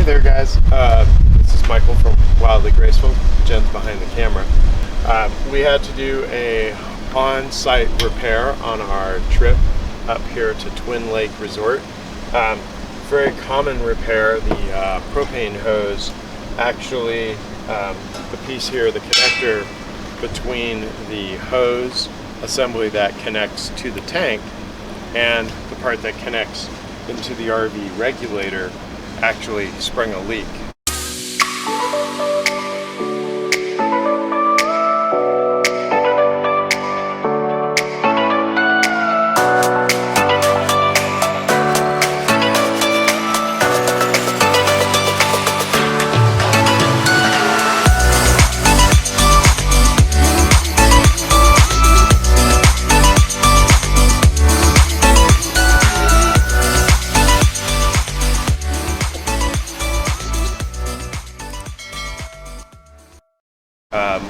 there, guys. This is Michael from Wildly Graceful. Jen's behind the camera. We had to do a on-site repair on our trip up here to Twin Lake Resort. Very common repair. The propane hose, actually, the piece here, the connector between the hose assembly that connects to the tank and the part that connects into the RV regulator actually sprung a leak.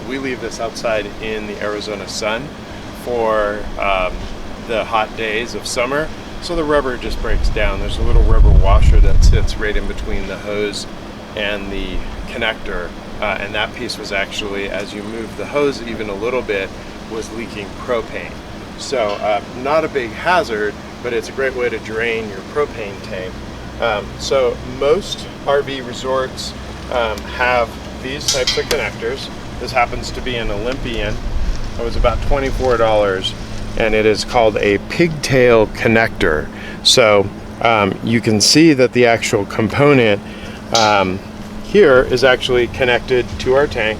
We leave this outside in the Arizona sun for the hot days of summer, so the rubber just breaks down. There's a little rubber washer that sits right in between the hose and the connector, and that piece was actually, as you move the hose even a little bit, was leaking propane. So not a big hazard, but it's a great way to drain your propane tank. So most RV resorts have these types of connectors. This happens to be an Olympian. It was about $24, and it is called a pigtail connector. So you can see that the actual component here is actually connected to our tank,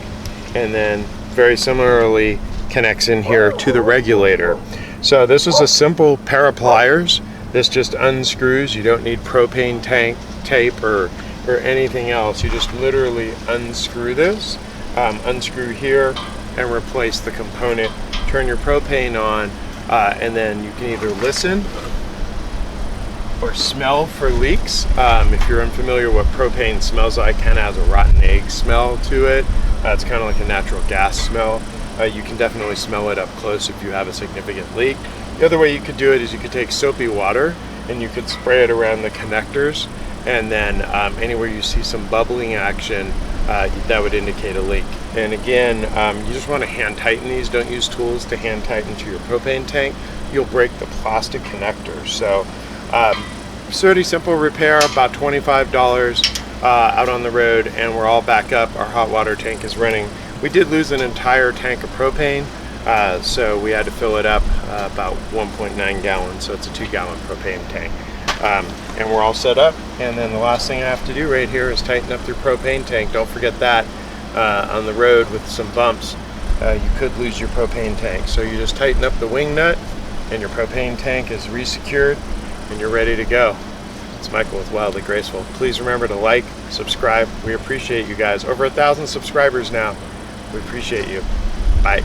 and then very similarly connects in here to the regulator. So this is a simple pair of pliers. This just unscrews. You don't need propane tank tape or anything else. You just literally unscrew this. Unscrew here and replace the component, turn your propane on, and then you can either listen or smell for leaks. If you're unfamiliar what propane smells like, kind of has a rotten egg smell to it. It's kind of like a natural gas smell. You can definitely smell it up close if you have a significant leak. The other way you could do it is you could take soapy water and you could spray it around the connectors, and then anywhere you see some bubbling action, that would indicate a leak. And again, you just want to hand tighten these. Don't use tools to hand tighten to your propane tank. You'll break the plastic connector. So pretty simple repair, about $25 out on the road, and we're all back up. Our hot water tank is running. We did lose an entire tank of propane, so we had to fill it up about 1.9 gallons, so it's a 2-gallon propane tank. And we're all set up, and then the last thing I have to do right here is tighten up your propane tank. Don't forget that. On the road with some bumps, you could lose your propane tank. So you just tighten up the wing nut and your propane tank is resecured and you're ready to go. It's Michael with Wildly Graceful. Please remember to like, subscribe. We appreciate you guys. Over 1,000 subscribers now. We appreciate you. Bye.